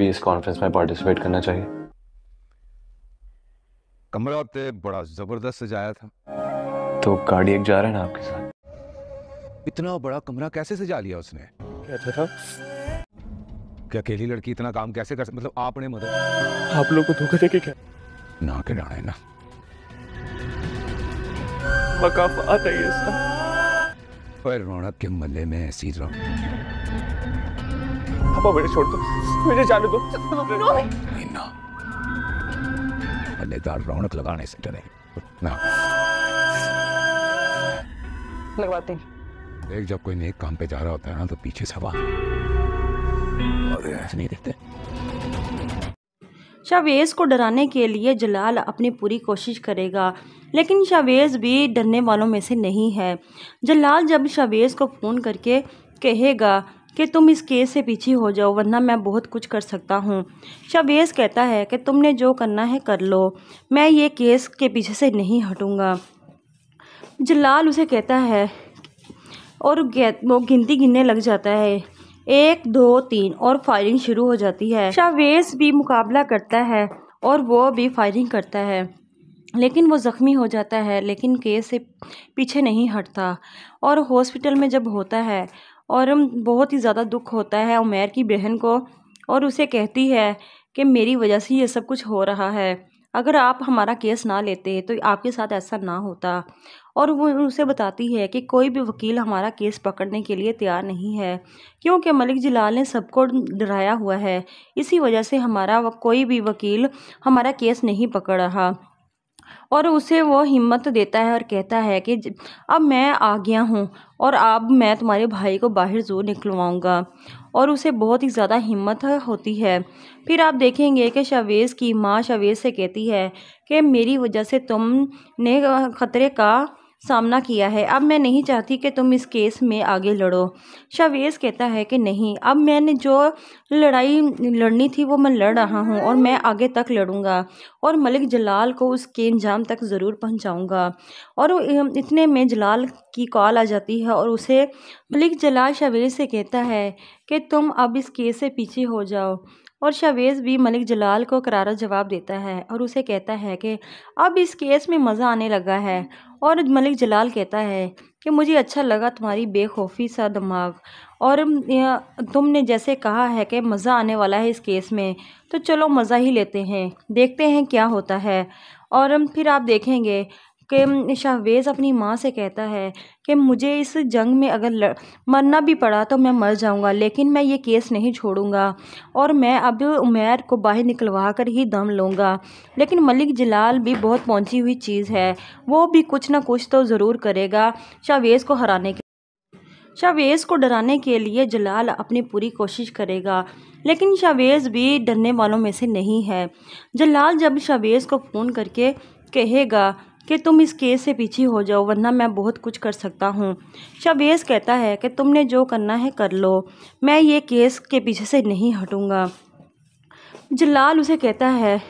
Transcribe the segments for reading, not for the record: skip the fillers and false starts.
भी इस कॉन्फ्रेंस में पार्टिसिपेट करना चाहिए। कमरा ते बड़ा जबरदस्त सजाया था। तो कार्डियक जा रहा है ना आपके साथ। इतना बड़ा कमरा कैसे सजा लिया उसने? क्या था? क्या अकेली लड़की इतना काम कैसे कर मतलब आपने मदद आप लोग को धोखा देके क्या ना के डाले ना। मकाफात है ये सब। और रौनक के मल्ले में ऐसी रहो। अब मुझे छोड़ दो, मुझे जाने दो। ना मल्लेदार रौनक लगाने से डरे ना। लगवाते हैं। एक जब कोई नेक काम पे जा रहा होता है ना तो पीछे से हवा और ऐसे नहीं देते। शावेज को डराने के लिए जलाल अपनी पूरी कोशिश करेगा, लेकिन शावेज भी डरने वालों में से नहीं है। जलाल जब शावेज को फ़ोन करके कहेगा कि तुम इस केस से पीछे हो जाओ वरना मैं बहुत कुछ कर सकता हूँ। शावेज कहता है कि तुमने जो करना है कर लो, मैं ये केस के पीछे से नहीं हटूँगा। जलाल उसे कहता है और वो गिनती गिनने लग जाता है, 1 2 3 और फायरिंग शुरू हो जाती है। शावेज भी मुकाबला करता है और वो भी फायरिंग करता है, लेकिन वो ज़ख्मी हो जाता है, लेकिन केस से पीछे नहीं हटता। और हॉस्पिटल में जब होता है और बहुत ही ज़्यादा दुख होता है उमैर की बहन को, और उसे कहती है कि मेरी वजह से ये सब कुछ हो रहा है, अगर आप हमारा केस ना लेते तो आपके साथ ऐसा ना होता। और वो उसे बताती है कि कोई भी वकील हमारा केस पकड़ने के लिए तैयार नहीं है, क्योंकि मलिक जलाल ने सबको डराया हुआ है, इसी वजह से हमारा कोई भी वकील हमारा केस नहीं पकड़ रहा। और उसे वो हिम्मत देता है और कहता है कि अब मैं आ गया हूँ और अब मैं तुम्हारे भाई को बाहर ज़रूर निकलवाऊँगा। और उसे बहुत ही ज़्यादा हिम्मत होती है। फिर आप देखेंगे कि शावेज़ की माँ शावेज़ से कहती है कि मेरी वजह से तुमने ख़तरे का सामना किया है, अब मैं नहीं चाहती कि तुम इस केस में आगे लड़ो। शावेज़ कहता है कि नहीं, अब मैंने जो लड़ाई लड़नी थी वो मैं लड़ रहा हूँ और मैं आगे तक लड़ूंगा और मलिक जलाल को उसके अंजाम तक ज़रूर पहुँचाऊँगा। और इतने में जलाल की कॉल आ जाती है और उसे मलिक जलाल शावेज़ से कहता है कि तुम अब इस केस से पीछे हो जाओ। और शावेज़ भी मलिक जलाल को करारा जवाब देता है और उसे कहता है कि अब इस केस में मज़ा आने लगा है। और मलिक जलाल कहता है कि मुझे अच्छा लगा तुम्हारी बेखौफी सा दिमाग, और तुमने जैसे कहा है कि मज़ा आने वाला है इस केस में, तो चलो मज़ा ही लेते हैं, देखते हैं क्या होता है। और फिर आप देखेंगे कि शावेज़ अपनी माँ से कहता है कि मुझे इस जंग में अगर मरना भी पड़ा तो मैं मर जाऊंगा, लेकिन मैं ये केस नहीं छोड़ूंगा और मैं अब उमैर को बाहर निकलवा कर ही दम लूँगा। लेकिन मलिक जलाल भी बहुत पहुंची हुई चीज़ है, वो भी कुछ ना कुछ तो ज़रूर करेगा शावेज़ को हराने के। शावेज़ को डराने के लिए जलाल अपनी पूरी कोशिश करेगा, लेकिन शावेज़ भी डरने वालों में से नहीं है। जलाल जब शावेज़ को फ़ोन करके कहेगा कि तुम इस केस से पीछे हो जाओ वरना मैं बहुत कुछ कर सकता हूँ। शावेज़ कहता है कि तुमने जो करना है कर लो, मैं ये केस के पीछे से नहीं हटूँगा। जलाल उसे कहता है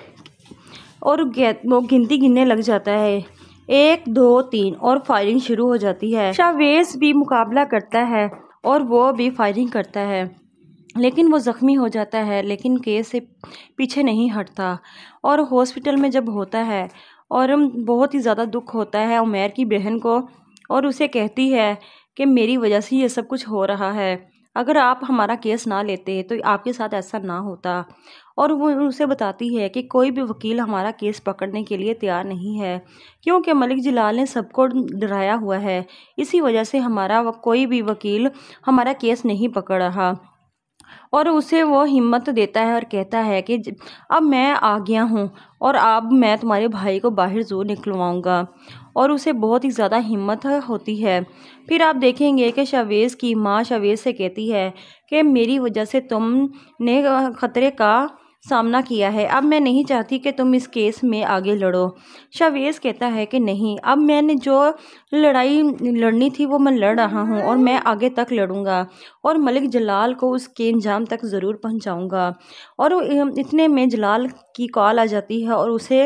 और वो गिनती गिनने लग जाता है, 1 2 3 और फायरिंग शुरू हो जाती है। शावेज़ भी मुकाबला करता है और वो भी फायरिंग करता है, लेकिन वो ज़ख्मी हो जाता है, लेकिन केस से पीछे नहीं हटता। और हॉस्पिटल में जब होता है और बहुत ही ज़्यादा दुख होता है उमैर की बहन को, और उसे कहती है कि मेरी वजह से ये सब कुछ हो रहा है, अगर आप हमारा केस ना लेते तो आपके साथ ऐसा ना होता। और वो उसे बताती है कि कोई भी वकील हमारा केस पकड़ने के लिए तैयार नहीं है, क्योंकि मलिक जलाल ने सबको डराया हुआ है, इसी वजह से हमारा कोई भी वकील हमारा केस नहीं पकड़ रहा। और उसे वो हिम्मत देता है और कहता है कि अब मैं आ गया हूँ और अब मैं तुम्हारे भाई को बाहर ज़रूर निकलवाऊँगा। और उसे बहुत ही ज़्यादा हिम्मत होती है। फिर आप देखेंगे कि शावेज़ की माँ शावेज़ से कहती है कि मेरी वजह से तुमने ख़तरे का सामना किया है, अब मैं नहीं चाहती कि तुम इस केस में आगे लड़ो। शावेज़ कहता है कि नहीं, अब मैंने जो लड़ाई लड़नी थी वो मैं लड़ रहा हूँ और मैं आगे तक लड़ूंगा और मलिक जलाल को उसके अंजाम तक ज़रूर पहुँचाऊँगा। और इतने में जलाल की कॉल आ जाती है और उसे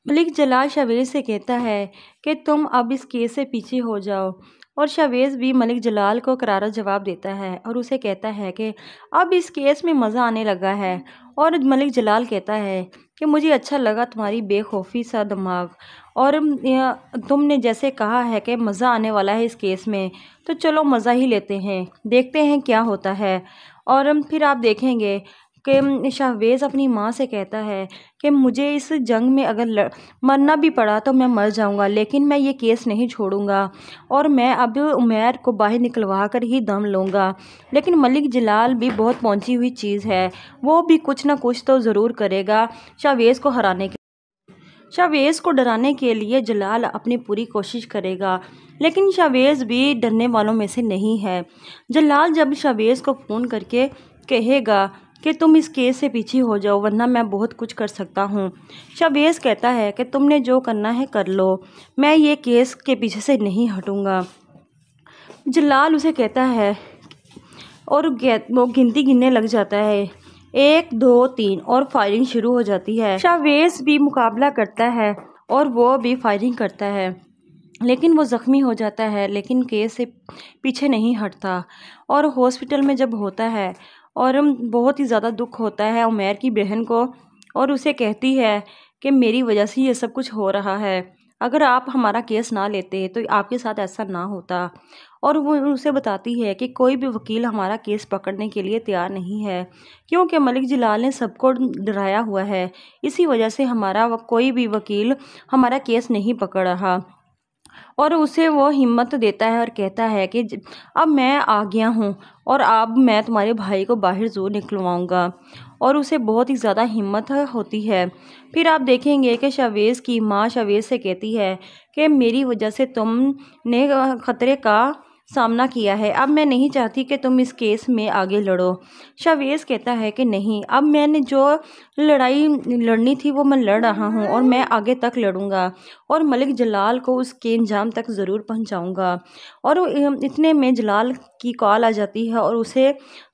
मलिक जलाल शावेज़ से कहता है कि तुम अब इस केस से पीछे हो जाओ और शावेज़ भी मलिक जलाल को करारा जवाब देता है और उसे कहता है कि अब इस केस में मज़ा आने लगा है। और मलिक जलाल कहता है कि मुझे अच्छा लगा तुम्हारी बेखौफी सा दिमाग, और तुमने जैसे कहा है कि मज़ा आने वाला है इस केस में, तो चलो मज़ा ही लेते हैं, देखते हैं क्या होता है। और फिर आप देखेंगे कि शाहवेज़ अपनी माँ से कहता है कि मुझे इस जंग में अगर मरना भी पड़ा तो मैं मर जाऊंगा, लेकिन मैं ये केस नहीं छोड़ूंगा और मैं अब उमैर को बाहर निकलवा कर ही दम लूँगा। लेकिन मलिक जलाल भी बहुत पहुंची हुई चीज़ है, वो भी कुछ ना कुछ तो ज़रूर करेगा शाहवेज़ को हराने के। शाहवेज़ को डराने के लिए जलाल अपनी पूरी कोशिश करेगा, लेकिन शाहवेज़ भी डरने वालों में से नहीं है। जलाल जब शाहवेज़ को फ़ोन करके कहेगा कि तुम इस केस से पीछे हो जाओ वरना मैं बहुत कुछ कर सकता हूँ। शाहवेज़ कहता है कि तुमने जो करना है कर लो, मैं ये केस के पीछे से नहीं हटूँगा। जलाल उसे कहता है और वो गिनती गिनने लग जाता है, 1 2 3 और फायरिंग शुरू हो जाती है। शाहवेज़ भी मुकाबला करता है और वो भी फायरिंग करता है, लेकिन वो ज़ख्मी हो जाता है, लेकिन केस से पीछे नहीं हटता। और हॉस्पिटल में जब होता है और बहुत ही ज़्यादा दुख होता है उमैर की बहन को, और उसे कहती है कि मेरी वजह से ये सब कुछ हो रहा है, अगर आप हमारा केस ना लेते तो आपके साथ ऐसा ना होता। और वो उसे बताती है कि कोई भी वकील हमारा केस पकड़ने के लिए तैयार नहीं है, क्योंकि मलिक जलाल ने सबको डराया हुआ है, इसी वजह से हमारा कोई भी वकील हमारा केस नहीं पकड़ रहा। और उसे वो हिम्मत देता है और कहता है कि अब मैं आ गया हूँ और अब मैं तुम्हारे भाई को बाहर ज़रूर निकलवाऊँगा। और उसे बहुत ही ज़्यादा हिम्मत होती है। फिर आप देखेंगे कि शाहवेज़ की माँ शाहवेज़ से कहती है कि मेरी वजह से तुमने ख़तरे का सामना किया है, अब मैं नहीं चाहती कि तुम इस केस में आगे लड़ो। शाहवेज़ कहता है कि नहीं, अब मैंने जो लड़ाई लड़नी थी वो मैं लड़ रहा हूँ और मैं आगे तक लड़ूंगा और मलिक जलाल को उसके अंजाम तक ज़रूर पहुँचाऊँगा। और इतने में जलाल की कॉल आ जाती है और उसे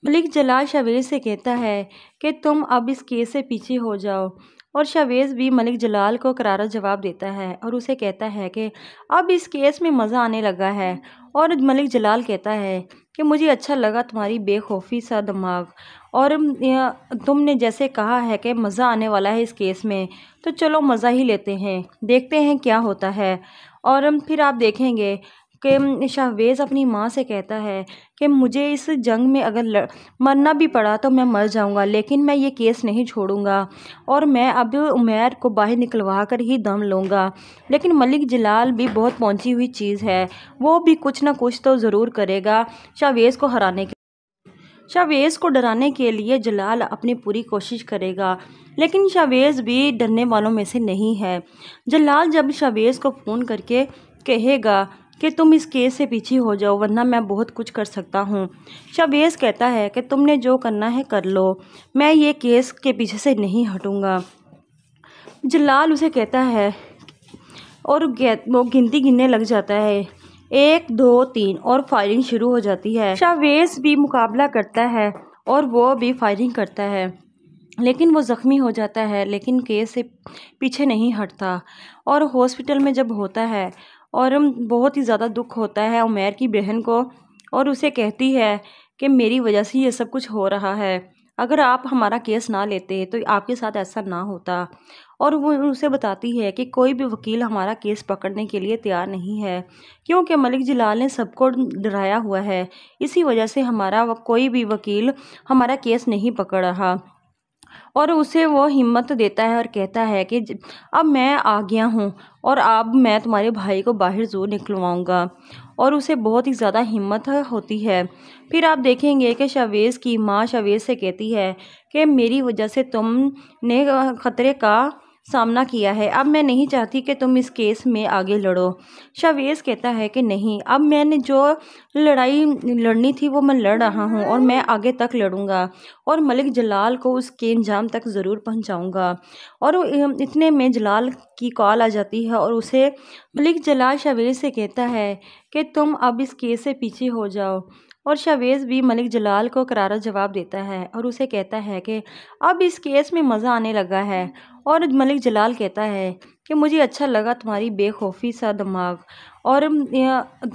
मलिक जलाल शाहवेज़ से कहता है कि तुम अब इस केस से पीछे हो जाओ। और शाहवेज़ भी मलिक जलाल को करारा जवाब देता है और उसे कहता है कि अब इस केस में मज़ा आने लगा है। और मलिक जलाल कहता है कि मुझे अच्छा लगा तुम्हारी बेखौफी सा दिमाग, और तुमने जैसे कहा है कि मज़ा आने वाला है इस केस में, तो चलो मज़ा ही लेते हैं, देखते हैं क्या होता है। और फिर आप देखेंगे कि शाहवेज़ अपनी माँ से कहता है कि मुझे इस जंग में अगर मरना भी पड़ा तो मैं मर जाऊंगा, लेकिन मैं ये केस नहीं छोड़ूंगा और मैं अब उमैर को बाहर निकलवा कर ही दम लूँगा। लेकिन मलिक जलाल भी बहुत पहुंची हुई चीज़ है, वो भी कुछ ना कुछ तो ज़रूर करेगा शाहवेज़ को हराने के। शाहवेज़ को डराने के लिए जलाल अपनी पूरी कोशिश करेगा, लेकिन शाहवेज़ भी डरने वालों में से नहीं है। जलाल जब शाहवेज़ को फ़ोन करके कहेगा कि तुम इस केस से पीछे हो जाओ वरना मैं बहुत कुछ कर सकता हूँ। शाहवेज़ कहता है कि तुमने जो करना है कर लो, मैं ये केस के पीछे से नहीं हटूँगा। जलाल उसे कहता है और वो गिनती गिनने लग जाता है, 1 2 3 और फायरिंग शुरू हो जाती है। शाहवेज़ भी मुकाबला करता है और वो भी फायरिंग करता है, लेकिन वो ज़ख्मी हो जाता है, लेकिन केस से पीछे नहीं हटता। और हॉस्पिटल में जब होता है और बहुत ही ज़्यादा दुख होता है उमैर की बहन को, और उसे कहती है कि मेरी वजह से ये सब कुछ हो रहा है, अगर आप हमारा केस ना लेते तो आपके साथ ऐसा ना होता। और वो उसे बताती है कि कोई भी वकील हमारा केस पकड़ने के लिए तैयार नहीं है, क्योंकि मलिक जलाल ने सबको डराया हुआ है, इसी वजह से हमारा कोई भी वकील हमारा केस नहीं पकड़ रहा। और उसे वो हिम्मत देता है और कहता है कि अब मैं आ गया हूँ और अब मैं तुम्हारे भाई को बाहर ज़रूर निकलवाऊँगा। और उसे बहुत ही ज़्यादा हिम्मत होती है। फिर आप देखेंगे कि शाहवेज़ की माँ शाहवेज़ से कहती है कि मेरी वजह से तुमने ख़तरे का सामना किया है, अब मैं नहीं चाहती कि तुम इस केस में आगे लड़ो। शाहवेज़ कहता है कि नहीं, अब मैंने जो लड़ाई लड़नी थी वो मैं लड़ रहा हूँ और मैं आगे तक लड़ूंगा और मलिक जलाल को उसके अंजाम तक ज़रूर पहुँचाऊँगा। और इतने में जलाल की कॉल आ जाती है और उसे मलिक जलाल शाहवेज़ से कहता है कि तुम अब इस केस से पीछे हो जाओ और शावेज़ भी मलिक जलाल को करारा जवाब देता है और उसे कहता है कि अब इस केस में मज़ा आने लगा है। और मलिक जलाल कहता है कि मुझे अच्छा लगा तुम्हारी बेखौफी सा दिमाग, और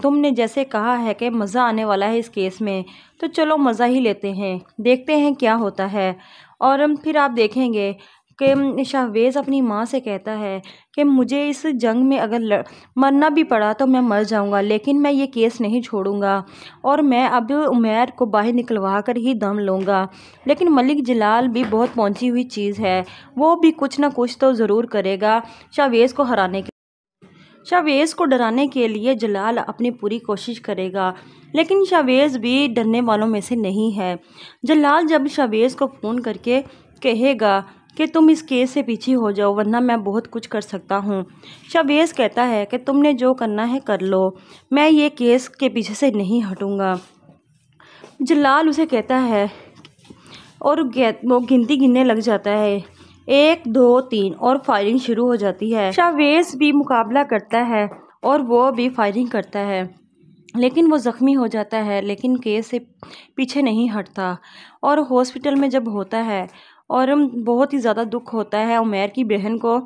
तुमने जैसे कहा है कि मज़ा आने वाला है इस केस में, तो चलो मज़ा ही लेते हैं, देखते हैं क्या होता है। और फिर आप देखेंगे कि शाहवेज़ अपनी माँ से कहता है कि मुझे इस जंग में अगर मरना भी पड़ा तो मैं मर जाऊंगा, लेकिन मैं ये केस नहीं छोड़ूंगा और मैं अब उमैर को बाहर निकलवा कर ही दम लूँगा। लेकिन मलिक जलाल भी बहुत पहुंची हुई चीज़ है, वो भी कुछ ना कुछ तो ज़रूर करेगा शाहवेज़ को हराने के। शाहवेज़ को डराने के लिए जलाल अपनी पूरी कोशिश करेगा, लेकिन शाहवेज़ भी डरने वालों में से नहीं है। जलाल जब शाहवेज़ को फ़ोन करके कहेगा कि तुम इस केस से पीछे हो जाओ वरना मैं बहुत कुछ कर सकता हूँ। शाहवेज़ कहता है कि तुमने जो करना है कर लो, मैं ये केस के पीछे से नहीं हटूँगा। जलाल उसे कहता है और वो गिनती गिनने लग जाता है, 1 2 3 और फायरिंग शुरू हो जाती है। शाहवेज़ भी मुकाबला करता है और वो भी फायरिंग करता है, लेकिन वो ज़ख्मी हो जाता है, लेकिन केस से पीछे नहीं हटता। और हॉस्पिटल में जब होता है और बहुत ही ज़्यादा दुख होता है उमैर की बहन को,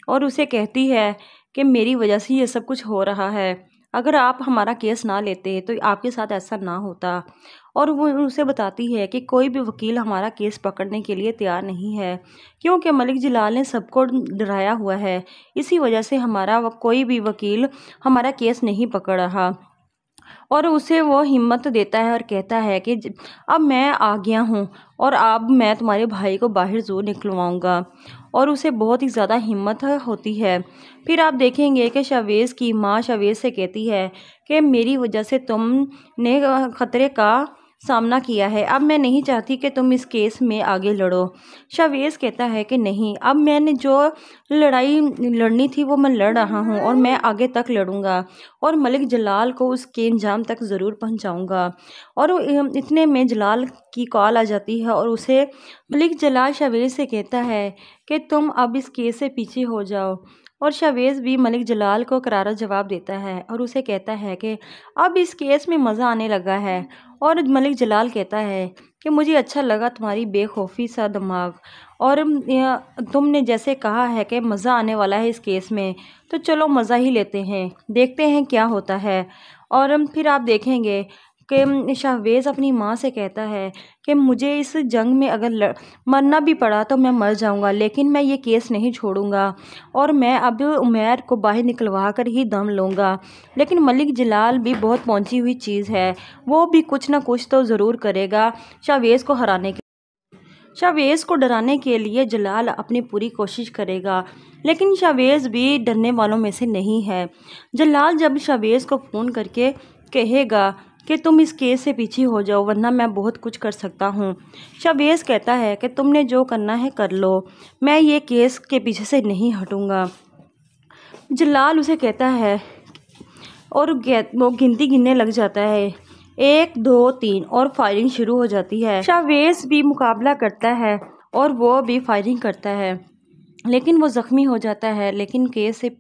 और उसे कहती है कि मेरी वजह से ये सब कुछ हो रहा है, अगर आप हमारा केस ना लेते तो आपके साथ ऐसा ना होता। और वो उसे बताती है कि कोई भी वकील हमारा केस पकड़ने के लिए तैयार नहीं है, क्योंकि मलिक जलाल ने सबको डराया हुआ है, इसी वजह से हमारा कोई भी वकील हमारा केस नहीं पकड़ रहा। और उसे वो हिम्मत देता है और कहता है कि अब मैं आ गया हूँ और अब मैं तुम्हारे भाई को बाहर ज़रूर निकलवाऊँगा। और उसे बहुत ही ज़्यादा हिम्मत होती है। फिर आप देखेंगे कि शाहवेज़ की माँ शाहवेज़ से कहती है कि मेरी वजह से तुमने ख़तरे का सामना किया है, अब मैं नहीं चाहती कि तुम इस केस में आगे लड़ो। शाहवेज़ कहता है कि नहीं, अब मैंने जो लड़ाई लड़नी थी वो मैं लड़ रहा हूँ और मैं आगे तक लड़ूंगा और मलिक जलाल को उसके अंजाम तक ज़रूर पहुँचाऊँगा। और इतने में जलाल की कॉल आ जाती है और उसे मलिक जलाल शाहवेज़ से कहता है कि तुम अब इस केस से पीछे हो जाओ। और शाहवेज़ भी मलिक जलाल को करारा जवाब देता है और उसे कहता है कि अब इस केस में मज़ा आने लगा है। और मलिक जलाल कहता है कि मुझे अच्छा लगा तुम्हारी बेखौफी सा दिमाग, और तुमने जैसे कहा है कि मज़ा आने वाला है इस केस में, तो चलो मज़ा ही लेते हैं, देखते हैं क्या होता है। और फिर आप देखेंगे कि शाहवेज़ अपनी माँ से कहता है कि मुझे इस जंग में अगर मरना भी पड़ा तो मैं मर जाऊंगा, लेकिन मैं ये केस नहीं छोड़ूंगा और मैं अब उमैर को बाहर निकलवा कर ही दम लूँगा। लेकिन मलिक जलाल भी बहुत पहुंची हुई चीज़ है, वो भी कुछ ना कुछ तो ज़रूर करेगा शाहवेज़ को हराने के। शाहवेज़ को डराने के लिए जलाल अपनी पूरी कोशिश करेगा, लेकिन शाहवेज़ भी डरने वालों में से नहीं है। जलाल जब शाहवेज़ को फ़ोन करके कहेगा कि तुम इस केस से पीछे हो जाओ वरना मैं बहुत कुछ कर सकता हूँ। शाहवेज़ कहता है कि तुमने जो करना है कर लो, मैं ये केस के पीछे से नहीं हटूँगा। जलाल उसे कहता है और वो गिनती गिनने लग जाता है, 1 2 3 और फायरिंग शुरू हो जाती है। शाहवेज़ भी मुकाबला करता है और वो भी फायरिंग करता है, लेकिन वो ज़ख्मी हो जाता है, लेकिन केस से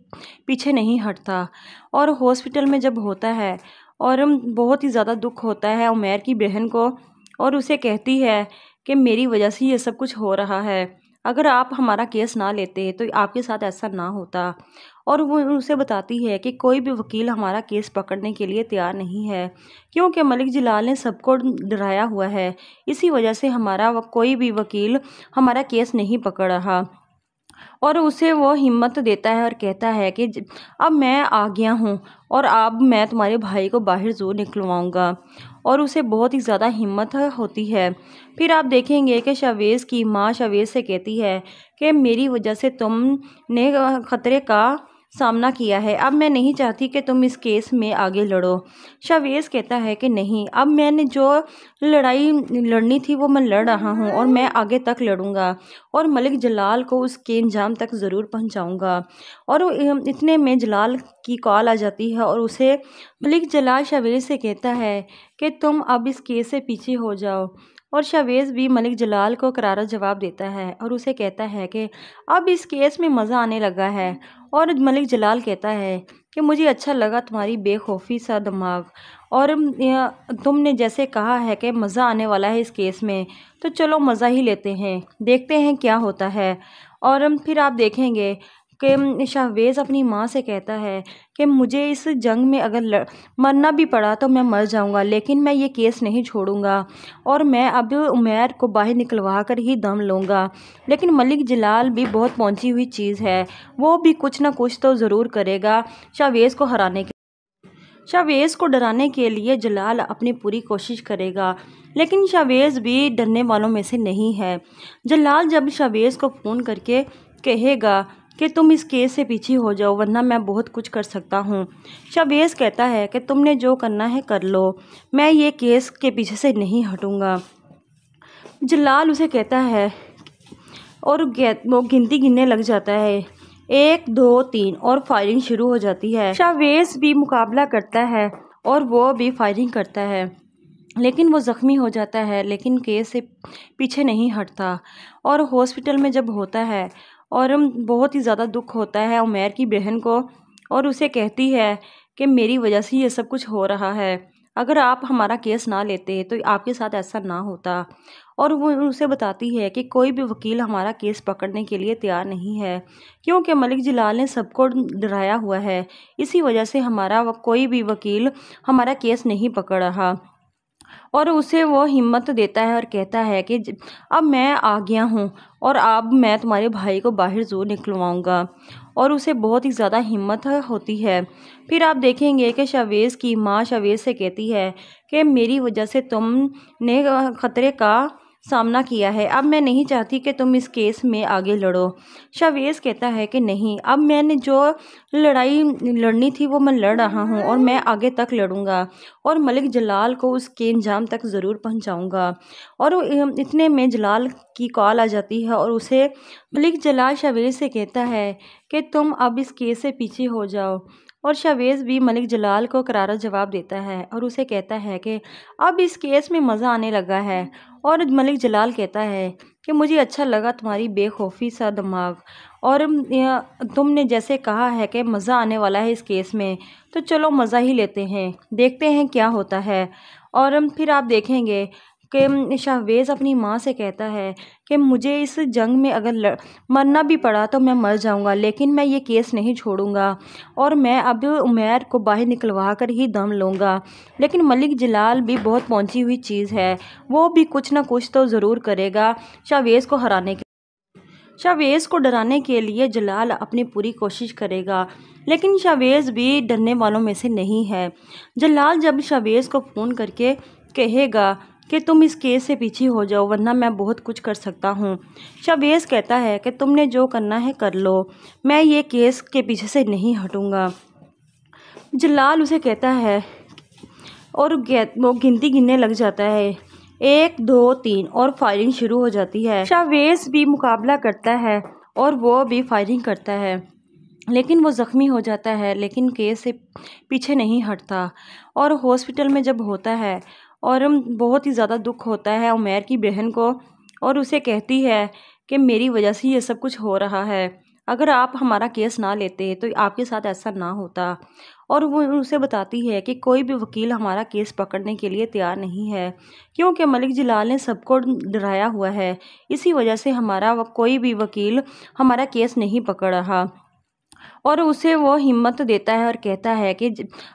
पीछे नहीं हटता। और हॉस्पिटल में जब होता है और बहुत ही ज़्यादा दुख होता है उमैर की बहन को, और उसे कहती है कि मेरी वजह से ये सब कुछ हो रहा है, अगर आप हमारा केस ना लेते तो आपके साथ ऐसा ना होता। और वो उसे बताती है कि कोई भी वकील हमारा केस पकड़ने के लिए तैयार नहीं है, क्योंकि मलिक जलाल ने सबको डराया हुआ है, इसी वजह से हमारा कोई भी वकील हमारा केस नहीं पकड़ रहा। और उसे वो हिम्मत देता है और कहता है कि अब मैं आ गया हूँ और अब मैं तुम्हारे भाई को बाहर ज़रूर निकलवाऊँगा। और उसे बहुत ही ज़्यादा हिम्मत होती है। फिर आप देखेंगे कि शाहवेज़ की माँ शाहवेज़ से कहती है कि मेरी वजह से तुमने ख़तरे का सामना किया है, अब मैं नहीं चाहती कि तुम इस केस में आगे लड़ो। शाहवेज़ कहता है कि नहीं, अब मैंने जो लड़ाई लड़नी थी वो मैं लड़ रहा हूँ और मैं आगे तक लड़ूंगा और मलिक जलाल को उसके अंजाम तक ज़रूर पहुँचाऊँगा। और इतने में जलाल की कॉल आ जाती है और उसे मलिक जलाल शाहवेज़ से कहता है कि तुम अब इस केस से पीछे हो जाओ और शावेज़ भी मलिक जलाल को करारा जवाब देता है और उसे कहता है कि अब इस केस में मज़ा आने लगा है। और मलिक जलाल कहता है कि मुझे अच्छा लगा तुम्हारी बेखौफी सा दिमाग, और तुमने जैसे कहा है कि मज़ा आने वाला है इस केस में, तो चलो मज़ा ही लेते हैं, देखते हैं क्या होता है। और फिर आप देखेंगे कि शाहवेज़ अपनी माँ से कहता है कि मुझे इस जंग में अगर मरना भी पड़ा तो मैं मर जाऊंगा, लेकिन मैं ये केस नहीं छोड़ूंगा और मैं अब उमैर को बाहर निकलवा कर ही दम लूँगा। लेकिन मलिक जलाल भी बहुत पहुंची हुई चीज़ है, वो भी कुछ ना कुछ तो ज़रूर करेगा शाहवेज़ को हराने के। शाहवेज़ को डराने के लिए जलाल अपनी पूरी कोशिश करेगा, लेकिन शाहवेज़ भी डरने वालों में से नहीं है। जलाल जब शाहवेज़ को फ़ोन करके कहेगा कि तुम इस केस से पीछे हो जाओ वरना मैं बहुत कुछ कर सकता हूँ। शाहवेज़ कहता है कि तुमने जो करना है कर लो, मैं ये केस के पीछे से नहीं हटूँगा। जलाल उसे कहता है और वो गिनती गिनने लग जाता है, 1 2 3 और फायरिंग शुरू हो जाती है। शाहवेज़ भी मुकाबला करता है और वो भी फायरिंग करता है, लेकिन वो ज़ख्मी हो जाता है, लेकिन केस से पीछे नहीं हटता। और हॉस्पिटल में जब होता है और बहुत ही ज़्यादा दुख होता है उमैर की बहन को, और उसे कहती है कि मेरी वजह से ये सब कुछ हो रहा है, अगर आप हमारा केस ना लेते तो आपके साथ ऐसा ना होता। और वो उसे बताती है कि कोई भी वकील हमारा केस पकड़ने के लिए तैयार नहीं है, क्योंकि मलिक जलाल ने सबको डराया हुआ है, इसी वजह से हमारा कोई भी वकील हमारा केस नहीं पकड़ रहा। और उसे वो हिम्मत देता है और कहता है कि अब मैं आ गया हूँ और अब मैं तुम्हारे भाई को बाहर ज़रूर निकलवाऊँगा। और उसे बहुत ही ज़्यादा हिम्मत होती है। फिर आप देखेंगे कि शाहवेज़ की माँ शाहवेज़ से कहती है कि मेरी वजह से तुमने ख़तरे का सामना किया है, अब मैं नहीं चाहती कि तुम इस केस में आगे लड़ो। शाहवेज़ कहता है कि नहीं, अब मैंने जो लड़ाई लड़नी थी वो मैं लड़ रहा हूँ और मैं आगे तक लड़ूंगा और मलिक जलाल को उसके अंजाम तक ज़रूर पहुँचाऊँगा। और इतने में जलाल की कॉल आ जाती है और उसे मलिक जलाल शाहवेज़ से कहता है कि तुम अब इस केस से पीछे हो जाओ। और शाहवेज़ भी मलिक जलाल को करारा जवाब देता है और उसे कहता है कि अब इस केस में मज़ा आने लगा है। और मलिक जलाल कहता है कि मुझे अच्छा लगा तुम्हारी बेखौफी सा दिमाग, और तुमने जैसे कहा है कि मज़ा आने वाला है इस केस में, तो चलो मज़ा ही लेते हैं, देखते हैं क्या होता है। और फिर आप देखेंगे कि शाहवेज़ अपनी माँ से कहता है कि मुझे इस जंग में अगर मरना भी पड़ा तो मैं मर जाऊंगा, लेकिन मैं ये केस नहीं छोड़ूंगा और मैं अब उमैर को बाहर निकलवा कर ही दम लूँगा। लेकिन मलिक जलाल भी बहुत पहुंची हुई चीज़ है, वो भी कुछ ना कुछ तो ज़रूर करेगा शाहवेज़ को हराने के। शाहवेज़ को डराने के लिए जलाल अपनी पूरी कोशिश करेगा, लेकिन शाहवेज़ भी डरने वालों में से नहीं है। जलाल जब शाहवेज़ को फ़ोन करके कहेगा कि तुम इस केस से पीछे हो जाओ वरना मैं बहुत कुछ कर सकता हूँ। शाहवेज़ कहता है कि तुमने जो करना है कर लो, मैं ये केस के पीछे से नहीं हटूँगा। जलाल उसे कहता है और वो गिनती गिनने लग जाता है, 1 2 3 और फायरिंग शुरू हो जाती है। शाहवेज़ भी मुकाबला करता है और वो भी फायरिंग करता है, लेकिन वो ज़ख्मी हो जाता है, लेकिन केस से पीछे नहीं हटता। और हॉस्पिटल में जब होता है और बहुत ही ज़्यादा दुख होता है उमैर की बहन को, और उसे कहती है कि मेरी वजह से ये सब कुछ हो रहा है, अगर आप हमारा केस ना लेते तो आपके साथ ऐसा ना होता। और वो उसे बताती है कि कोई भी वकील हमारा केस पकड़ने के लिए तैयार नहीं है, क्योंकि मलिक जलाल ने सबको डराया हुआ है, इसी वजह से हमारा कोई भी वकील हमारा केस नहीं पकड़ रहा। और उसे वो हिम्मत देता है और कहता है कि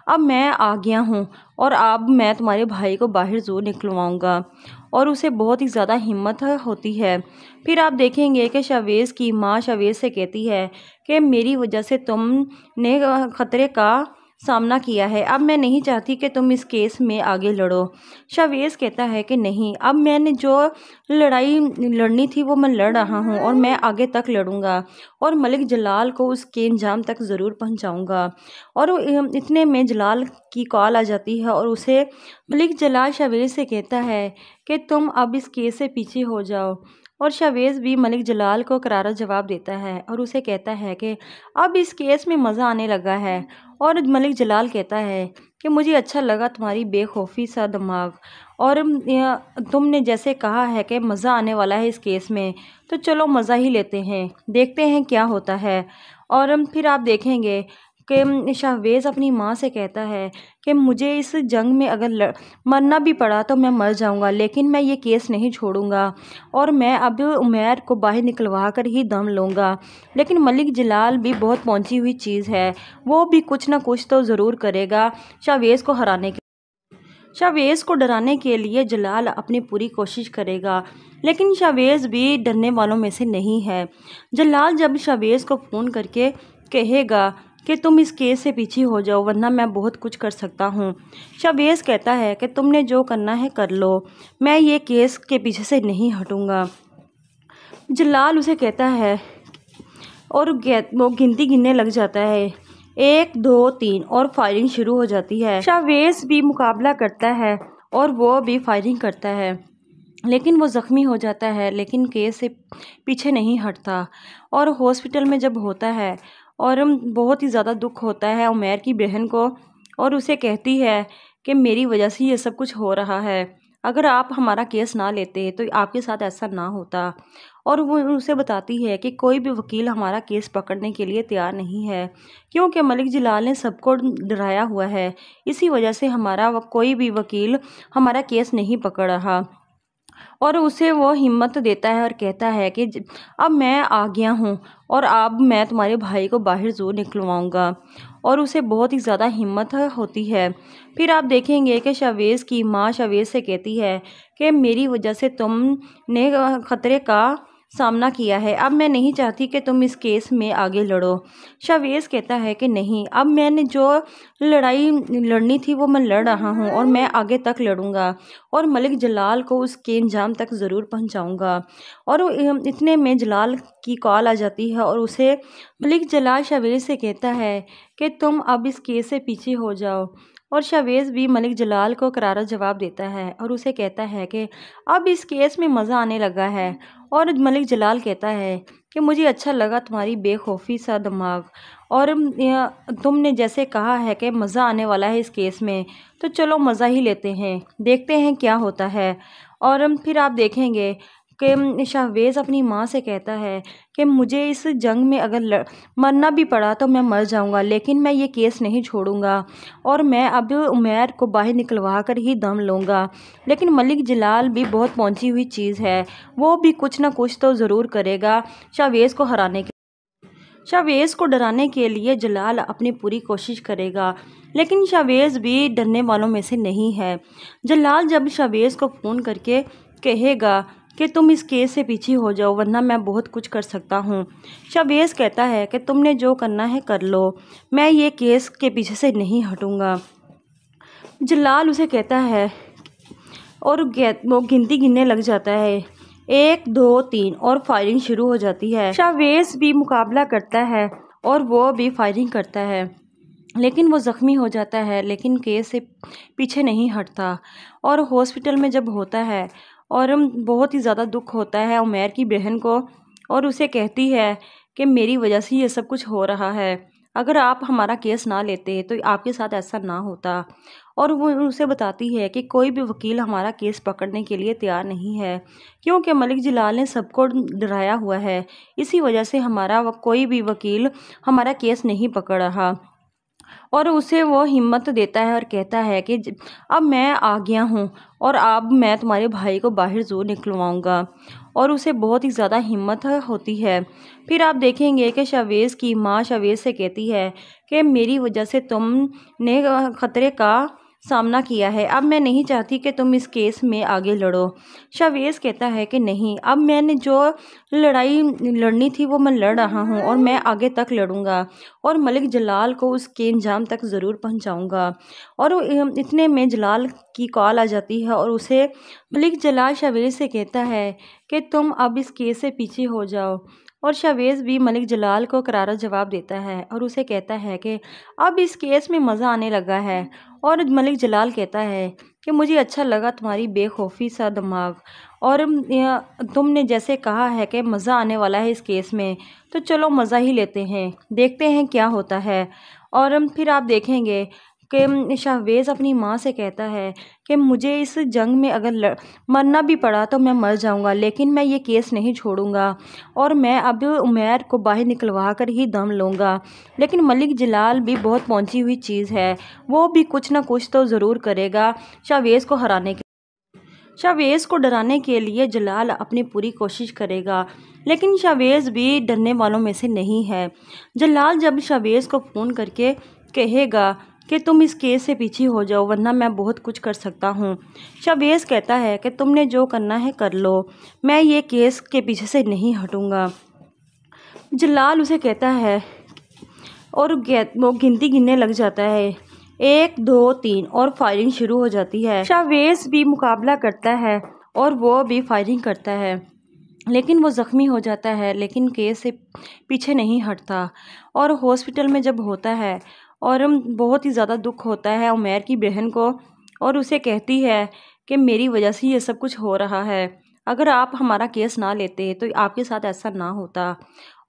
अब मैं आ गया हूँ और अब मैं तुम्हारे भाई को बाहर ज़रूर निकलवाऊँगा। और उसे बहुत ही ज़्यादा हिम्मत होती है। फिर आप देखेंगे कि शाहवेज़ की माँ शाहवेज़ से कहती है कि मेरी वजह से तुमने ख़तरे का सामना किया है, अब मैं नहीं चाहती कि तुम इस केस में आगे लड़ो। शाहवेज़ कहता है कि नहीं, अब मैंने जो लड़ाई लड़नी थी वो मैं लड़ रहा हूँ और मैं आगे तक लड़ूंगा और मलिक जलाल को उसके अंजाम तक ज़रूर पहुँचाऊँगा। और इतने में जलाल की कॉल आ जाती है और उसे मलिक जलाल शाहवेज़ से कहता है कि तुम अब इस केस से पीछे हो जाओ और शावेज़ भी मलिक जलाल को करारा जवाब देता है और उसे कहता है कि अब इस केस में मज़ा आने लगा है। और मलिक जलाल कहता है कि मुझे अच्छा लगा तुम्हारी बेखौफी सा दिमाग, और तुमने जैसे कहा है कि मज़ा आने वाला है इस केस में, तो चलो मज़ा ही लेते हैं, देखते हैं क्या होता है। और फिर आप देखेंगे कि शाहवेज़ अपनी माँ से कहता है कि मुझे इस जंग में अगर मरना भी पड़ा तो मैं मर जाऊंगा, लेकिन मैं ये केस नहीं छोड़ूंगा और मैं अब उमैर को बाहर निकलवा कर ही दम लूँगा। लेकिन मलिक जलाल भी बहुत पहुंची हुई चीज़ है, वो भी कुछ ना कुछ तो ज़रूर करेगा शाहवेज़ को हराने के। शाहवेज़ को डराने के लिए जलाल अपनी पूरी कोशिश करेगा, लेकिन शाहवेज़ भी डरने वालों में से नहीं है। जलाल जब शाहवेज़ को फ़ोन करके कहेगा कि तुम इस केस से पीछे हो जाओ वरना मैं बहुत कुछ कर सकता हूँ। शाहवेज़ कहता है कि तुमने जो करना है कर लो, मैं ये केस के पीछे से नहीं हटूँगा। जलाल उसे कहता है और वो गिनती गिनने लग जाता है, 1 2 3 और फायरिंग शुरू हो जाती है। शाहवेज़ भी मुकाबला करता है और वो भी फायरिंग करता है, लेकिन वो ज़ख्मी हो जाता है, लेकिन केस से पीछे नहीं हटता। और हॉस्पिटल में जब होता है और बहुत ही ज़्यादा दुख होता है उमैर की बहन को, और उसे कहती है कि मेरी वजह से ये सब कुछ हो रहा है, अगर आप हमारा केस ना लेते तो आपके साथ ऐसा ना होता। और वो उसे बताती है कि कोई भी वकील हमारा केस पकड़ने के लिए तैयार नहीं है, क्योंकि मलिक जलाल ने सबको डराया हुआ है, इसी वजह से हमारा कोई भी वकील हमारा केस नहीं पकड़ रहा। और उसे वो हिम्मत देता है और कहता है कि अब मैं आ गया हूँ और अब मैं तुम्हारे भाई को बाहर ज़रूर निकलवाऊँगा। और उसे बहुत ही ज़्यादा हिम्मत होती है। फिर आप देखेंगे कि शाहवेज़ की माँ शाहवेज़ से कहती है कि मेरी वजह से तुमने ख़तरे का सामना किया है, अब मैं नहीं चाहती कि तुम इस केस में आगे लड़ो। शाहवेज़ कहता है कि नहीं, अब मैंने जो लड़ाई लड़नी थी वो मैं लड़ रहा हूँ और मैं आगे तक लड़ूंगा और मलिक जलाल को उसके अंजाम तक ज़रूर पहुँचाऊँगा। और इतने में जलाल की कॉल आ जाती है और उसे मलिक जलाल शाहवेज़ से कहता है कि तुम अब इस केस से पीछे हो जाओ। और शाहवेज़ भी मलिक जलाल को करारा जवाब देता है और उसे कहता है कि अब इस केस में मज़ा आने लगा है। और मलिक जलाल कहता है कि मुझे अच्छा लगा तुम्हारी बेखौफी सा दिमाग, और तुमने जैसे कहा है कि मज़ा आने वाला है इस केस में, तो चलो मज़ा ही लेते हैं, देखते हैं क्या होता है। और फिर आप देखेंगे कि शाहवेज़ अपनी माँ से कहता है कि मुझे इस जंग में अगर मरना भी पड़ा तो मैं मर जाऊंगा, लेकिन मैं ये केस नहीं छोड़ूंगा और मैं अब उमैर को बाहर निकलवा कर ही दम लूँगा। लेकिन मलिक जलाल भी बहुत पहुंची हुई चीज़ है, वो भी कुछ ना कुछ तो ज़रूर करेगा शाहवेज़ को हराने के। शाहवेज़ को डराने के लिए जलाल अपनी पूरी कोशिश करेगा, लेकिन शाहवेज़ भी डरने वालों में से नहीं है। जलाल जब शाहवेज़ को फ़ोन करके कहेगा कि तुम इस केस से पीछे हो जाओ वरना मैं बहुत कुछ कर सकता हूँ। शाहवेज़ कहता है कि तुमने जो करना है कर लो, मैं ये केस के पीछे से नहीं हटूँगा। जलाल उसे कहता है और वो गिनती गिनने लग जाता है, 1 2 3 और फायरिंग शुरू हो जाती है। शाहवेज़ भी मुकाबला करता है और वो भी फायरिंग करता है, लेकिन वो ज़ख्मी हो जाता है, लेकिन केस से पीछे नहीं हटता। और हॉस्पिटल में जब होता है और बहुत ही ज़्यादा दुख होता है उमैर की बहन को, और उसे कहती है कि मेरी वजह से ये सब कुछ हो रहा है, अगर आप हमारा केस ना लेते तो आपके साथ ऐसा ना होता। और वो उसे बताती है कि कोई भी वकील हमारा केस पकड़ने के लिए तैयार नहीं है, क्योंकि मलिक जलाल ने सबको डराया हुआ है, इसी वजह से हमारा कोई भी वकील हमारा केस नहीं पकड़ रहा। और उसे वो हिम्मत देता है और कहता है कि अब मैं आ गया हूँ और अब मैं तुम्हारे भाई को बाहर ज़रूर निकलवाऊँगा। और उसे बहुत ही ज़्यादा हिम्मत होती है। फिर आप देखेंगे कि शाहवेज़ की माँ शाहवेज़ से कहती है कि मेरी वजह से तुमने ख़तरे का सामना किया है, अब मैं नहीं चाहती कि तुम इस केस में आगे लड़ो। शाहवेज़ कहता है कि नहीं, अब मैंने जो लड़ाई लड़नी थी वो मैं लड़ रहा हूँ और मैं आगे तक लड़ूंगा और मलिक जलाल को उसके अंजाम तक ज़रूर पहुँचाऊँगा। और इतने में जलाल की कॉल आ जाती है और उसे मलिक जलाल शाहवेज़ से कहता है कि तुम अब इस केस से पीछे हो जाओ और शावेज़ भी मलिक जलाल को करारा जवाब देता है और उसे कहता है कि अब इस केस में मज़ा आने लगा है। और मलिक जलाल कहता है कि मुझे अच्छा लगा तुम्हारी बेखौफी सा दिमाग, और तुमने जैसे कहा है कि मज़ा आने वाला है इस केस में, तो चलो मज़ा ही लेते हैं, देखते हैं क्या होता है। और फिर आप देखेंगे कि शाहवेज़ अपनी माँ से कहता है कि मुझे इस जंग में अगर मरना भी पड़ा तो मैं मर जाऊंगा, लेकिन मैं ये केस नहीं छोड़ूंगा और मैं अब उमैर को बाहर निकलवा कर ही दम लूँगा। लेकिन मलिक जलाल भी बहुत पहुंची हुई चीज़ है, वो भी कुछ ना कुछ तो ज़रूर करेगा शाहवेज़ को हराने के। शाहवेज़ को डराने के लिए जलाल अपनी पूरी कोशिश करेगा, लेकिन शाहवेज़ भी डरने वालों में से नहीं है। जलाल जब शाहवेज़ को फ़ोन करके कहेगा कि तुम इस केस से पीछे हो जाओ वरना मैं बहुत कुछ कर सकता हूँ। शाहवेज़ कहता है कि तुमने जो करना है कर लो, मैं ये केस के पीछे से नहीं हटूँगा। जलाल उसे कहता है और वो गिनती गिनने लग जाता है, 1 2 3 और फायरिंग शुरू हो जाती है। शाहवेज़ भी मुकाबला करता है और वो भी फायरिंग करता है, लेकिन वो ज़ख्मी हो जाता है, लेकिन केस से पीछे नहीं हटता। और हॉस्पिटल में जब होता है और बहुत ही ज़्यादा दुख होता है उमैर की बहन को, और उसे कहती है कि मेरी वजह से ये सब कुछ हो रहा है, अगर आप हमारा केस ना लेते तो आपके साथ ऐसा ना होता।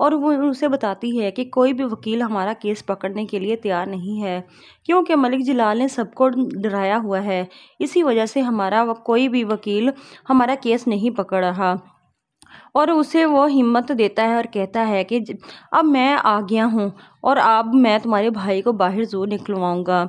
और वो उसे बताती है कि कोई भी वकील हमारा केस पकड़ने के लिए तैयार नहीं है, क्योंकि मलिक जलाल ने सबको डराया हुआ है, इसी वजह से हमारा कोई भी वकील हमारा केस नहीं पकड़ रहा। और उसे वो हिम्मत देता है और कहता है कि अब मैं आ गया हूँ और अब मैं तुम्हारे भाई को बाहर ज़रूर निकलवाऊँगा।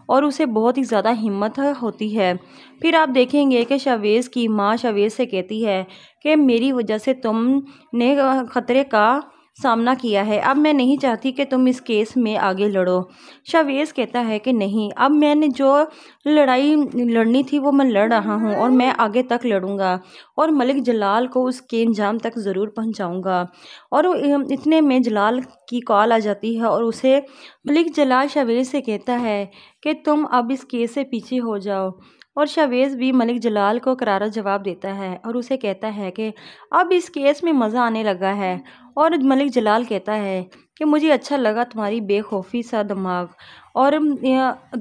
और उसे बहुत ही ज़्यादा हिम्मत होती है। फिर आप देखेंगे कि शाहवेज़ की माँ शाहवेज़ से कहती है कि मेरी वजह से तुमने ख़तरे का सामना किया है, अब मैं नहीं चाहती कि तुम इस केस में आगे लड़ो। शाहवेज़ कहता है कि नहीं, अब मैंने जो लड़ाई लड़नी थी वो मैं लड़ रहा हूँ और मैं आगे तक लड़ूंगा और मलिक जलाल को उसके अंजाम तक ज़रूर पहुँचाऊँगा। और इतने में जलाल की कॉल आ जाती है और उसे मलिक जलाल शाहवेज़ से कहता है कि तुम अब इस केस से पीछे हो जाओ। और शाहवेज़ भी मलिक जलाल को करारा जवाब देता है और उसे कहता है कि अब इस केस में मज़ा आने लगा है। और मलिक जलाल कहता है कि मुझे अच्छा लगा तुम्हारी बेखौफी सा दिमाग, और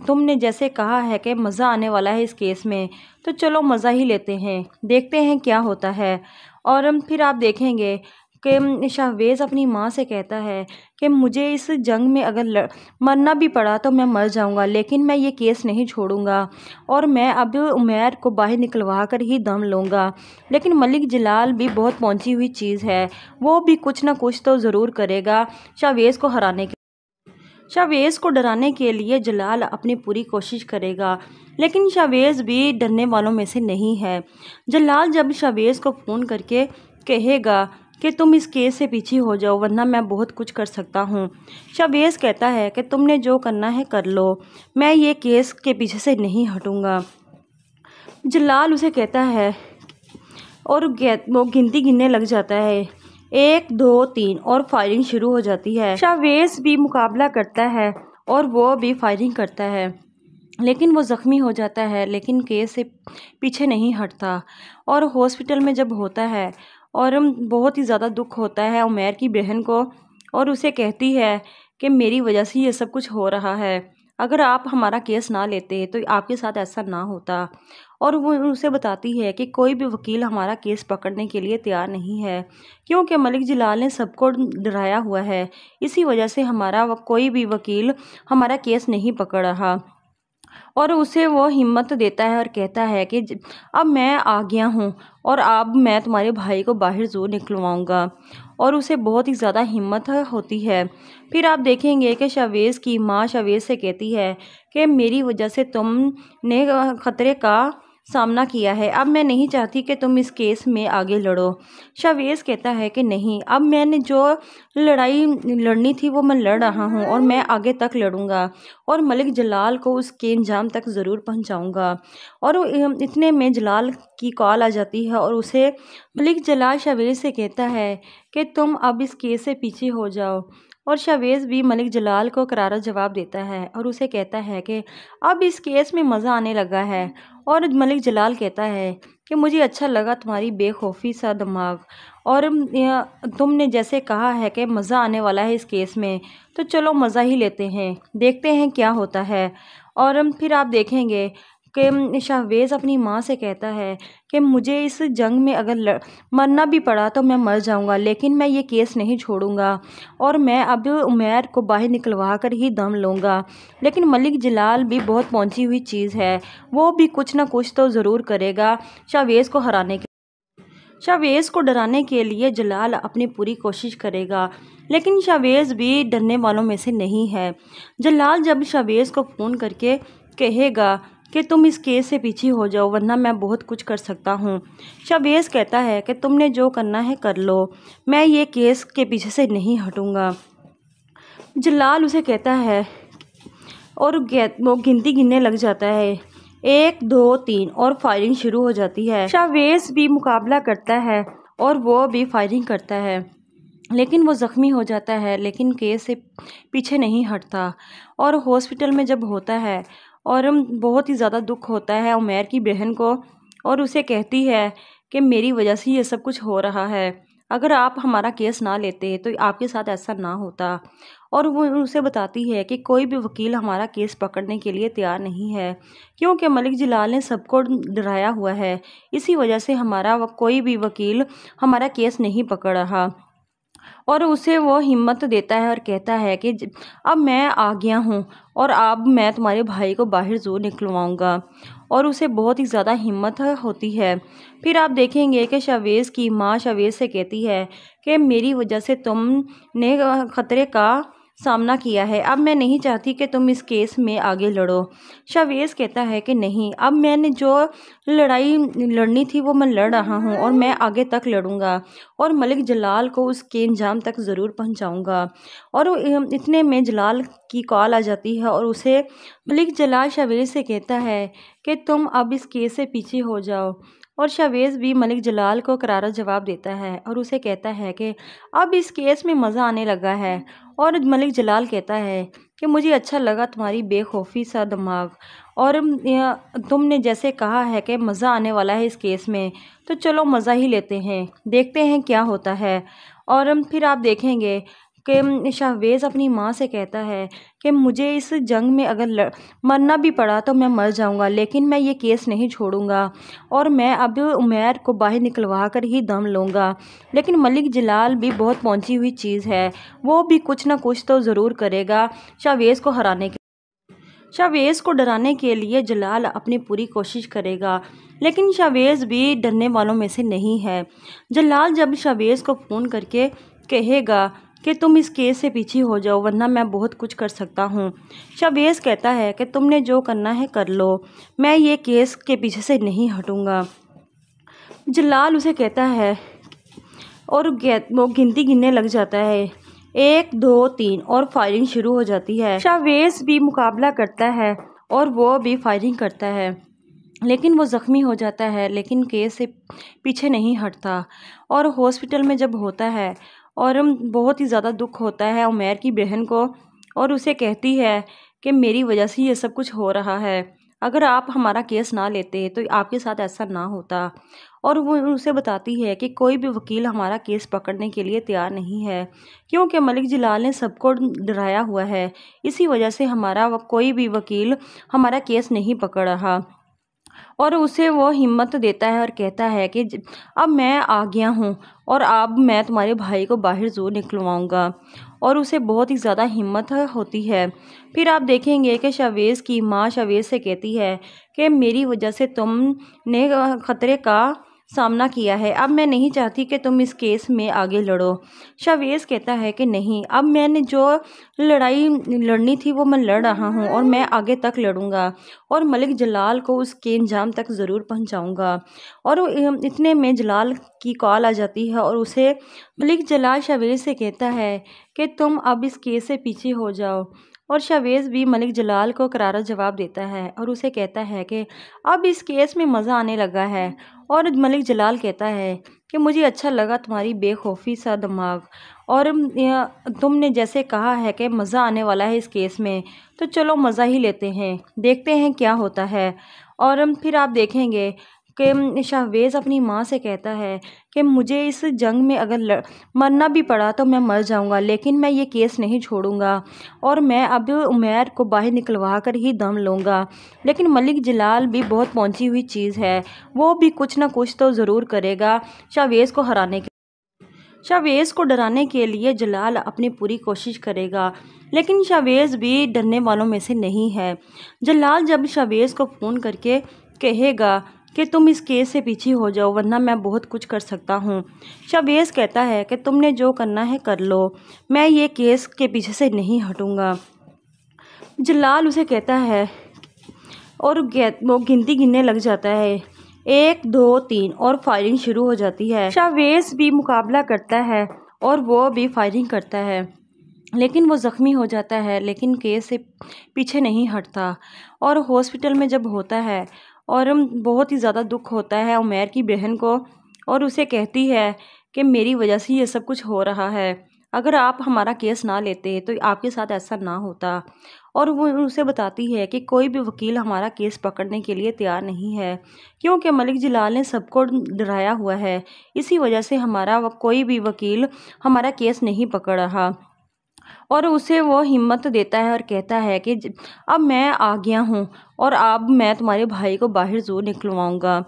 तुमने जैसे कहा है कि मज़ा आने वाला है इस केस में, तो चलो मज़ा ही लेते हैं, देखते हैं क्या होता है। और फिर आप देखेंगे कि शाहवेज़ अपनी माँ से कहता है कि मुझे इस जंग में अगर मरना भी पड़ा तो मैं मर जाऊंगा, लेकिन मैं ये केस नहीं छोड़ूंगा और मैं अब उमैर को बाहर निकलवा कर ही दम लूँगा। लेकिन मलिक जलाल भी बहुत पहुंची हुई चीज़ है, वो भी कुछ ना कुछ तो ज़रूर करेगा शाहवेज़ को हराने के। शाहवेज़ को डराने के लिए जलाल अपनी पूरी कोशिश करेगा, लेकिन शाहवेज़ भी डरने वालों में से नहीं है। जलाल जब शाहवेज़ को फ़ोन करके कहेगा कि तुम इस केस से पीछे हो जाओ वरना मैं बहुत कुछ कर सकता हूँ। शाहवेज़ कहता है कि तुमने जो करना है कर लो, मैं ये केस के पीछे से नहीं हटूँगा। जलाल उसे कहता है और वो गिनती गिनने लग जाता है, 1 2 3 और फायरिंग शुरू हो जाती है। शाहवेज़ भी मुकाबला करता है और वो भी फायरिंग करता है, लेकिन वो ज़ख्मी हो जाता है, लेकिन केस से पीछे नहीं हटता। और हॉस्पिटल में जब होता है और बहुत ही ज़्यादा दुख होता है उमैर की बहन को, और उसे कहती है कि मेरी वजह से ये सब कुछ हो रहा है, अगर आप हमारा केस ना लेते तो आपके साथ ऐसा ना होता। और वो उसे बताती है कि कोई भी वकील हमारा केस पकड़ने के लिए तैयार नहीं है, क्योंकि मलिक जलाल ने सबको डराया हुआ है, इसी वजह से हमारा कोई भी वकील हमारा केस नहीं पकड़ रहा। और उसे वो हिम्मत देता है और कहता है कि अब मैं आ गया हूँ और अब मैं तुम्हारे भाई को बाहर ज़रूर निकलवाऊँगा। और उसे बहुत ही ज़्यादा हिम्मत होती है। फिर आप देखेंगे कि शाहवेज़ की माँ शाहवेज़ से कहती है कि मेरी वजह से तुमने ख़तरे का सामना किया है, अब मैं नहीं चाहती कि तुम इस केस में आगे लड़ो। शाहवेज़ कहता है कि नहीं, अब मैंने जो लड़ाई लड़नी थी वो मैं लड़ रहा हूँ और मैं आगे तक लड़ूंगा और मलिक जलाल को उसके अंजाम तक ज़रूर पहुँचाऊँगा। और इतने में जलाल की कॉल आ जाती है और उसे मलिक जलाल शाहवेज़ से कहता है कि तुम अब इस केस से पीछे हो जाओ। और शाहवेज़ भी मलिक जलाल को करारा जवाब देता है और उसे कहता है कि अब इस केस में मज़ा आने लगा है और मलिक जलाल कहता है कि मुझे अच्छा लगा तुम्हारी बेखौफी सा दिमाग, और तुमने जैसे कहा है कि मज़ा आने वाला है इस केस में, तो चलो मज़ा ही लेते हैं, देखते हैं क्या होता है। और फिर आप देखेंगे कि शाहवेज़ अपनी माँ से कहता है कि मुझे इस जंग में अगर मरना भी पड़ा तो मैं मर जाऊंगा, लेकिन मैं ये केस नहीं छोड़ूंगा और मैं अब उमैर को बाहर निकलवा कर ही दम लूँगा। लेकिन मलिक जलाल भी बहुत पहुंची हुई चीज़ है, वो भी कुछ ना कुछ तो ज़रूर करेगा शाहवेज़ को हराने के। शाहवेज़ को डराने के लिए जलाल अपनी पूरी कोशिश करेगा, लेकिन शाहवेज़ भी डरने वालों में से नहीं है। जलाल जब शाहवेज़ को फ़ोन करके कहेगा कि तुम इस केस से पीछे हो जाओ वरना मैं बहुत कुछ कर सकता हूँ। शाहवेज़ कहता है कि तुमने जो करना है कर लो, मैं ये केस के पीछे से नहीं हटूँगा। जलाल उसे कहता है और वो गिनती गिनने लग जाता है, 1 2 3 और फायरिंग शुरू हो जाती है। शाहवेज़ भी मुकाबला करता है और वो भी फायरिंग करता है, लेकिन वो ज़ख्मी हो जाता है, लेकिन केस से पीछे नहीं हटता। और हॉस्पिटल में जब होता है और बहुत ही ज़्यादा दुख होता है उमैर की बहन को, और उसे कहती है कि मेरी वजह से ये सब कुछ हो रहा है, अगर आप हमारा केस ना लेते तो आपके साथ ऐसा ना होता। और वो उसे बताती है कि कोई भी वकील हमारा केस पकड़ने के लिए तैयार नहीं है, क्योंकि मलिक जलाल ने सबको डराया हुआ है, इसी वजह से हमारा कोई भी वकील हमारा केस नहीं पकड़ रहा। और उसे वो हिम्मत देता है और कहता है कि अब मैं आ गया हूँ और अब मैं तुम्हारे भाई को बाहर ज़रूर निकलवाऊँगा, और उसे बहुत ही ज़्यादा हिम्मत होती है। फिर आप देखेंगे कि शाहवेज़ की माँ शाहवेज़ से कहती है कि मेरी वजह से तुमने ख़तरे का सामना किया है, अब मैं नहीं चाहती कि तुम इस केस में आगे लड़ो। शाहवेज़ कहता है कि नहीं, अब मैंने जो लड़ाई लड़नी थी वो मैं लड़ रहा हूँ और मैं आगे तक लड़ूंगा और मलिक जलाल को उसके अंजाम तक ज़रूर पहुँचाऊँगा। और इतने में जलाल की कॉल आ जाती है और उसे मलिक जलाल शाहवेज़ से कहता है कि तुम अब इस केस से पीछे हो जाओ। और शाहवेज़ भी मलिक जलाल को करारा जवाब देता है और उसे कहता है कि अब इस केस में मज़ा आने लगा है। और मलिक जलाल कहता है कि मुझे अच्छा लगा तुम्हारी बेखौफी सा दिमाग, और तुमने जैसे कहा है कि मज़ा आने वाला है इस केस में, तो चलो मज़ा ही लेते हैं, देखते हैं क्या होता है। और फिर आप देखेंगे कि शाहवेज़ अपनी माँ से कहता है कि मुझे इस जंग में अगर मरना भी पड़ा तो मैं मर जाऊंगा, लेकिन मैं ये केस नहीं छोड़ूंगा और मैं अब उमैर को बाहर निकलवा कर ही दम लूँगा। लेकिन मलिक जलाल भी बहुत पहुंची हुई चीज़ है, वो भी कुछ ना कुछ तो ज़रूर करेगा शाहवेज़ को हराने के। शाहवेज़ को डराने के लिए जलाल अपनी पूरी कोशिश करेगा, लेकिन शाहवेज़ भी डरने वालों में से नहीं है। जलाल जब शाहवेज़ को फ़ोन करके कहेगा कि तुम इस केस से पीछे हो जाओ वरना मैं बहुत कुछ कर सकता हूँ। शाहवेज़ कहता है कि तुमने जो करना है कर लो, मैं ये केस के पीछे से नहीं हटूँगा। जलाल उसे कहता है और वो गिनती गिनने लग जाता है, 1 2 3 और फायरिंग शुरू हो जाती है। शाहवेज़ भी मुकाबला करता है और वो भी फायरिंग करता है, लेकिन वो ज़ख्मी हो जाता है, लेकिन केस से पीछे नहीं हटता। और हॉस्पिटल में जब होता है और बहुत ही ज़्यादा दुख होता है उमैर की बहन को, और उसे कहती है कि मेरी वजह से ये सब कुछ हो रहा है, अगर आप हमारा केस ना लेते तो आपके साथ ऐसा ना होता। और वो उसे बताती है कि कोई भी वकील हमारा केस पकड़ने के लिए तैयार नहीं है, क्योंकि मलिक जलाल ने सबको डराया हुआ है, इसी वजह से हमारा कोई भी वकील हमारा केस नहीं पकड़ रहा। और उसे वो हिम्मत देता है और कहता है कि अब मैं आ गया हूँ और अब मैं तुम्हारे भाई को बाहर ज़रूर निकलवाऊँगा, और उसे बहुत ही ज़्यादा हिम्मत होती है। फिर आप देखेंगे कि शाहवेज़ की माँ शाहवेज़ से कहती है कि मेरी वजह से तुमने ख़तरे का सामना किया है, अब मैं नहीं चाहती कि तुम इस केस में आगे लड़ो। शाहवेज़ कहता है कि नहीं, अब मैंने जो लड़ाई लड़नी थी वो मैं लड़ रहा हूँ और मैं आगे तक लड़ूंगा और मलिक जलाल को उसके अंजाम तक ज़रूर पहुँचाऊँगा। और इतने में जलाल की कॉल आ जाती है और उसे मलिक जलाल शाहवेज़ से कहता है कि तुम अब इस केस से पीछे हो जाओ। और शाहवेज़ भी मलिक जलाल को करारा जवाब देता है और उसे कहता है कि अब इस केस में मज़ा आने लगा है। और मलिक जलाल कहता है कि मुझे अच्छा लगा तुम्हारी बेखौफी सा दिमाग, और तुमने जैसे कहा है कि मज़ा आने वाला है इस केस में, तो चलो मज़ा ही लेते हैं, देखते हैं क्या होता है। और फिर आप देखेंगे कि शाहवेज़ अपनी माँ से कहता है कि मुझे इस जंग में अगर मरना भी पड़ा तो मैं मर जाऊंगा, लेकिन मैं ये केस नहीं छोड़ूंगा और मैं अब उमैर को बाहर निकलवा कर ही दम लूँगा। लेकिन मलिक जलाल भी बहुत पहुंची हुई चीज़ है, वो भी कुछ ना कुछ तो ज़रूर करेगा शाहवेज़ को हराने के। शाहवेज़ को डराने के लिए जलाल अपनी पूरी कोशिश करेगा, लेकिन शाहवेज़ भी डरने वालों में से नहीं है। जलाल जब शाहवेज़ को फ़ोन करके कहेगा कि तुम इस केस से पीछे हो जाओ वरना मैं बहुत कुछ कर सकता हूँ, शाहवेज़ कहता है कि तुमने जो करना है कर लो, मैं ये केस के पीछे से नहीं हटूँगा। जलाल उसे कहता है और वो गिनती गिनने लग जाता है, 1 2 3 और फायरिंग शुरू हो जाती है। शाहवेज़ भी मुकाबला करता है और वो भी फायरिंग करता है, लेकिन वो ज़ख्मी हो जाता है, लेकिन केस से पीछे नहीं हटता। और हॉस्पिटल में जब होता है और बहुत ही ज़्यादा दुख होता है उमैर की बहन को, और उसे कहती है कि मेरी वजह से ये सब कुछ हो रहा है, अगर आप हमारा केस ना लेते तो आपके साथ ऐसा ना होता। और वो उसे बताती है कि कोई भी वकील हमारा केस पकड़ने के लिए तैयार नहीं है, क्योंकि मलिक जलाल ने सबको डराया हुआ है, इसी वजह से हमारा कोई भी वकील हमारा केस नहीं पकड़ रहा। और उसे वो हिम्मत देता है और कहता है कि अब मैं आ गया हूँ और अब मैं तुम्हारे भाई को बाहर ज़रूर निकलवाऊँगा,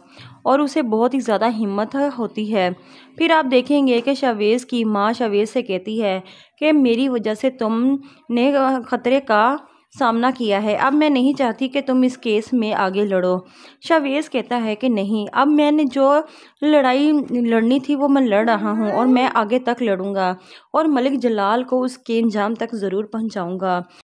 और उसे बहुत ही ज़्यादा हिम्मत होती है। फिर आप देखेंगे कि शाहवेज़ की माँ शाहवेज़ से कहती है कि मेरी वजह से तुमने ख़तरे का सामना किया है, अब मैं नहीं चाहती कि तुम इस केस में आगे लड़ो। शाहवेज़ कहता है कि नहीं, अब मैंने जो लड़ाई लड़नी थी वो मैं लड़ रहा हूँ और मैं आगे तक लड़ूंगा और मलिक जलाल को उसके अंजाम तक ज़रूर पहुँचाऊँगा।